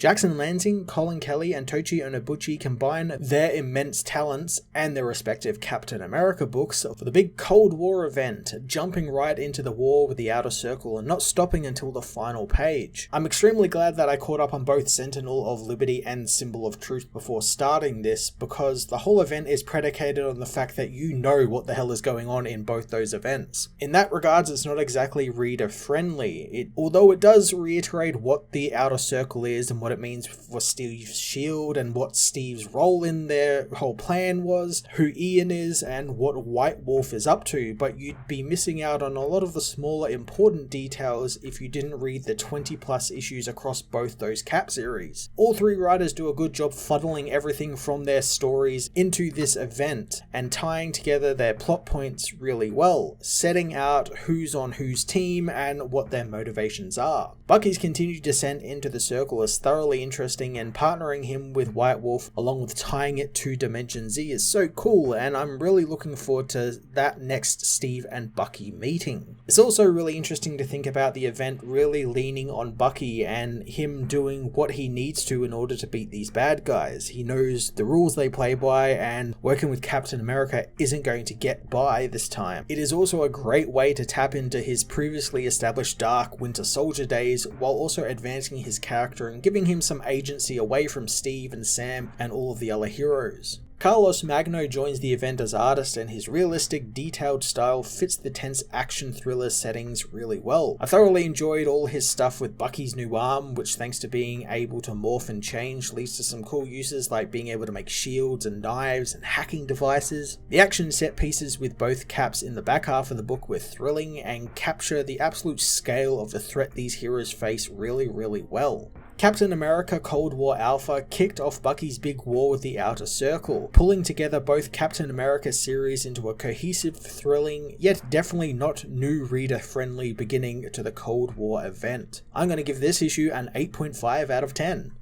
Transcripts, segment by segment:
Jackson Lansing, Colin Kelly, and Tochi Onobuchi combine their immense talents and their respective Captain America books for the big Cold War event, jumping right into the war with the Outer Circle and not stopping until the final page. I'm extremely glad that I caught up on both Sentinel of Liberty and Symbol of Truth before starting this, because the whole event is predicated on the fact that you know what the hell is going on in both those events. In that regards, it's not exactly reader friendly, although it does reiterate what the Outer Circle is and what it means for Steve's shield and what Steve's role in their whole plan was, who Ian is, and what White Wolf is up to, but you'd be missing out on a lot of the smaller important details if you didn't read the 20 plus issues across both those Cap series. All three writers do a good job funneling everything from their stories into this event and tying together their plot points really well, setting out who's on whose team and what their motivations are. Bucky's continued descent into the Circle is thoroughly interesting, and partnering him with White Wolf along with tying it to Dimension Z is so cool, and I'm really looking forward to that next Steve and Bucky meeting. It's also really interesting to think about the event really leaning on Bucky and him doing what he needs to in order to beat these bad guys. He knows the rules they play by, and working with Captain America isn't going to get by this time. It is also a great way to tap into his previously established dark Winter Soldier days while also advancing his character and giving him some agency away from Steve and Sam and all of the other heroes. Carlos Magno joins the event as artist, and his realistic, detailed style fits the tense action thriller settings really well. I thoroughly enjoyed all his stuff with Bucky's new arm, which thanks to being able to morph and change leads to some cool uses like being able to make shields and knives and hacking devices. The action set pieces with both Caps in the back half of the book were thrilling and capture the absolute scale of the threat these heroes face really well. Captain America Cold War Alpha kicked off Bucky's big war with the Outer Circle, pulling together both Captain America series into a cohesive, thrilling, yet definitely not new reader-friendly beginning to the Cold War event. I'm going to give this issue an 8.5 out of 10.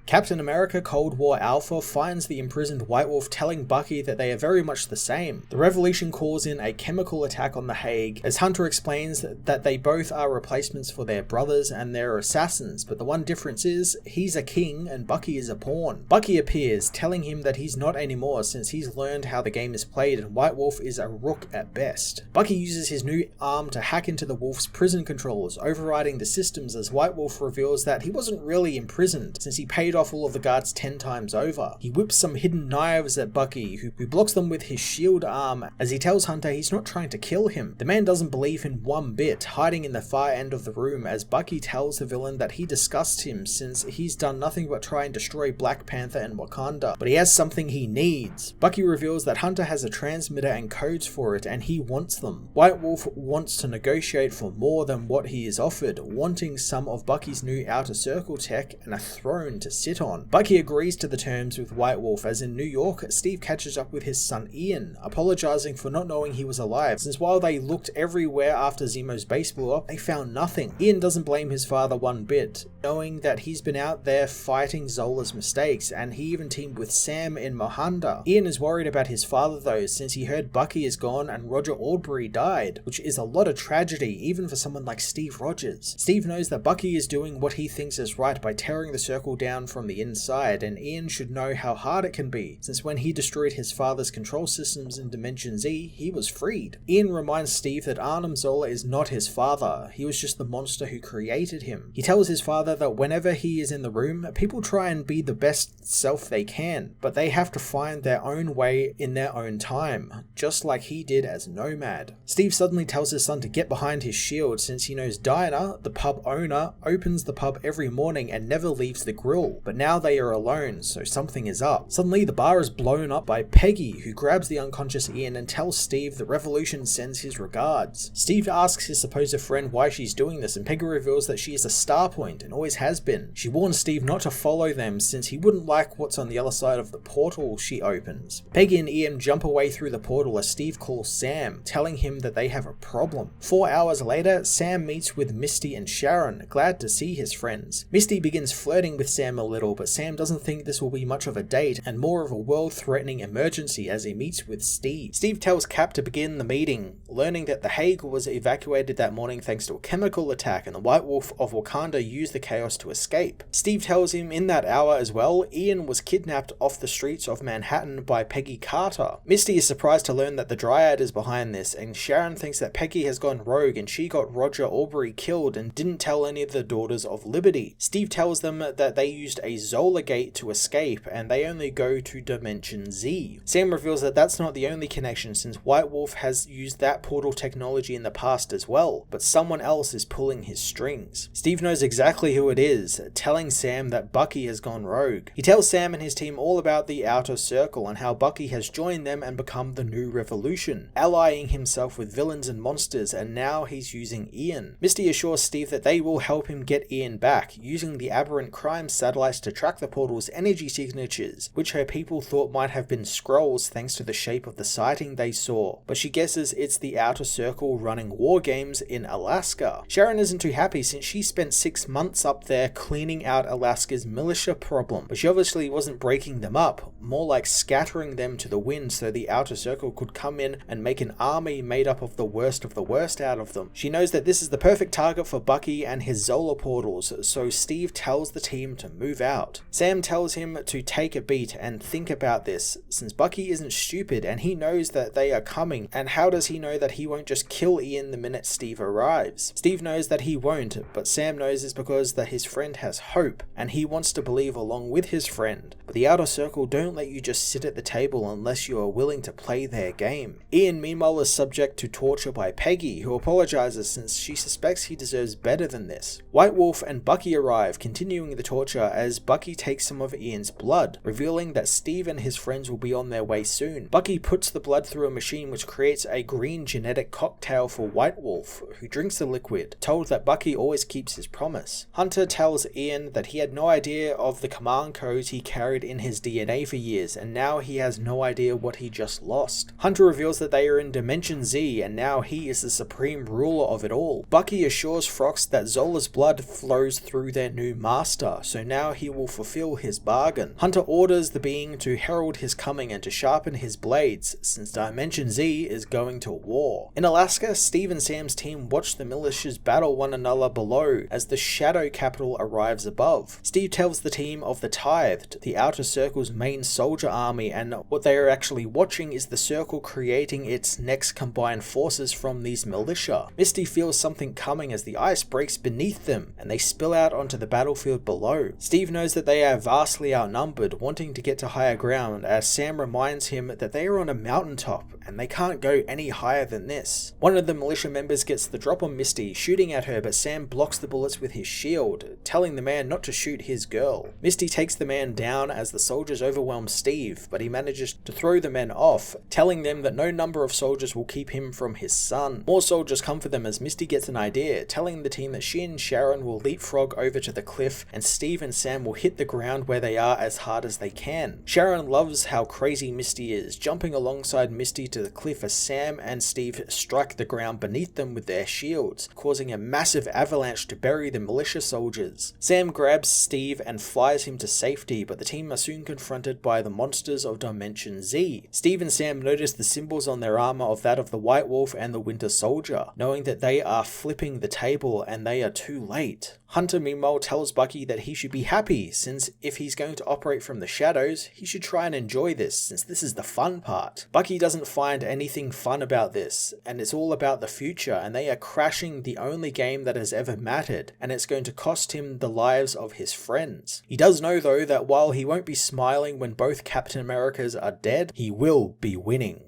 Captain America Cold War Alpha finds the imprisoned White Wolf telling Bucky that they are very much the same. The revolution calls in a chemical attack on the Hague, as Hunter explains that they both are replacements for their brothers and their assassins, but the one difference is, he's a king and Bucky is a pawn. Bucky appears, telling him that he's not anymore since he's learned how the game is played and White Wolf is a rook at best. Bucky uses his new arm to hack into the Wolf's prison controls, overriding the systems, as White Wolf reveals that he wasn't really imprisoned since he paid off all of the guards 10 times over. He whips some hidden knives at Bucky, who blocks them with his shield arm, as he tells Hunter he's not trying to kill him. The man doesn't believe him one bit, hiding in the far end of the room as Bucky tells the villain that he disgusts him since he's done nothing but try and destroy Black Panther and Wakanda, but he has something he needs. Bucky reveals that Hunter has a transmitter and codes for it, and he wants them. White Wolf wants to negotiate for more than what he is offered, wanting some of Bucky's new Outer Circle tech and a throne to sit on. Bucky agrees to the terms with White Wolf, as in New York, Steve catches up with his son Ian, apologizing for not knowing he was alive, since while they looked everywhere after Zemo's base blew up, they found nothing. Ian doesn't blame his father one bit, knowing that he's been out there fighting Zola's mistakes, and he even teamed with Sam in Mohanda. Ian is worried about his father though, since he heard Bucky is gone and Roger Aubrey died, which is a lot of tragedy even for someone like Steve Rogers. Steve knows that Bucky is doing what he thinks is right by tearing the circle down from the inside, and Ian should know how hard it can be, since when he destroyed his father's control systems in Dimension Z, he was freed. Ian reminds Steve that Arnim Zola is not his father, he was just the monster who created him. He tells his father that whenever he is in the room, people try and be the best self they can, but they have to find their own way in their own time, just like he did as Nomad. Steve suddenly tells his son to get behind his shield, since he knows Diana, the pub owner, opens the pub every morning and never leaves the grill, but now they are alone, so something is up. Suddenly the bar is blown up by Peggy, who grabs the unconscious Ian and tells Steve that Revolution sends his regards. Steve asks his supposed friend why she's doing this, and Peggy reveals that she is a Starpoint and always has been. She warns Steve not to follow them since he wouldn't like what's on the other side of the portal she opens. Peggy and Ian jump away through the portal as Steve calls Sam, telling him that they have a problem. 4 hours later, Sam meets with Misty and Sharon, glad to see his friends. Misty begins flirting with Sam a little, but Sam doesn't think this will be much of a date and more of a world-threatening emergency as he meets with Steve. Steve tells Cap to begin the meeting, learning that the Hague was evacuated that morning thanks to a chemical attack and the White Wolf of Wakanda used the chaos to escape. Steve tells him in that hour as well, Ian was kidnapped off the streets of Manhattan by Peggy Carter. Misty is surprised to learn that the Dryad is behind this, and Sharon thinks that Peggy has gone rogue and she got Roger Aubrey killed and didn't tell any of the Daughters of Liberty. Steve tells them that they used a Zola gate to escape and they only go to Dimension Z. Sam reveals that that's not the only connection, since White Wolf has used that portal technology in the past as well, but someone else is pulling his strings. Steve knows exactly who it is, telling Sam that Bucky has gone rogue. He tells Sam and his team all about the Outer Circle and how Bucky has joined them and become the new Revolution, allying himself with villains and monsters, and now he's using Ian. Misty assures Steve that they will help him get Ian back, using the aberrant crime satellites to track the portal's energy signatures, which her people thought might have been scrolls thanks to the shape of the sighting they saw, but she guesses it's the Outer Circle running war games in Alaska. Sharon isn't too happy since she spent 6 months up there cleaning out Alaska's militia problem, but she obviously wasn't breaking them up, more like scattering them to the wind so the Outer Circle could come in and make an army made up of the worst out of them. She knows that this is the perfect target for Bucky and his Zola portals, so Steve tells the team to move out. Sam tells him to take a beat and think about this, since Bucky isn't stupid and he knows that they are coming, and how does he know that he won't just kill Ian the minute Steve arrives? Steve knows that he won't, but Sam knows it's because that his friend has hope, and he wants to believe along with his friend. But the Outer Circle don't let you just sit at the table unless you are willing to play their game. Ian meanwhile is subject to torture by Peggy, who apologizes since she suspects he deserves better than this. White Wolf and Bucky arrive, continuing the torture as Bucky takes some of Ian's blood, revealing that Steve and his friends will be on their way soon. Bucky puts the blood through a machine which creates a green genetic cocktail for White Wolf, who drinks the liquid, told that Bucky always keeps his promise. Hunter tells Ian that he had no idea of the command codes he carried in his DNA for years, and now he has no idea what he just lost. Hunter reveals that they are in Dimension Z, and now he is the supreme ruler of it all. Bucky assures Frox that Zola's blood flows through their new master, so now he will fulfill his bargain. Hunter orders the being to herald his coming and to sharpen his blades, since Dimension Z is going to war. In Alaska, Steve and Sam's team watch the militias battle one another below as the Shadow Capital arrives above. Steve tells the team of the Tithed, the Outer Circle's main soldier army, and what they are actually watching is the Circle creating its next combined forces from these militia. Misty feels something coming as the ice breaks beneath them and they spill out onto the battlefield below. Steve knows that they are vastly outnumbered, wanting to get to higher ground, as Sam reminds him that they are on a mountaintop and they can't go any higher than this. One of the militia members gets the drop on Misty, shooting at her, but Sam blocks the bullets with his shield, telling the man not to shoot his girl. Misty takes the man down as the soldiers overwhelm Steve, but he manages to throw the men off, telling them that no number of soldiers will keep him from his son. More soldiers come for them as Misty gets an idea, telling the team that she and Sharon will leapfrog over to the cliff and Steve and Sam will hit the ground where they are as hard as they can. Sharon loves how crazy Misty is, jumping alongside Misty to the cliff as Sam and Steve strike the ground beneath them with their shields, causing a massive avalanche to bury the militia soldiers. Sam grabs Steve and flies him to safety, but the team are soon confronted by the monsters of Dimension Z. Steve and Sam notice the symbols on their armor of that of the White Wolf and the Winter Soldier, knowing that they are flipping the table and they are too late. Hunter meanwhile tells Bucky that he should be happy, since if he's going to operate from the shadows, he should try and enjoy this, since this is the fun part. Bucky doesn't find anything fun about this, and it's all about the future, and they are crashing the only game that has ever mattered, and it's going to cost him the lives of his friends. He does know though that while he won't be smiling when both Captain Americas are dead, he will be winning.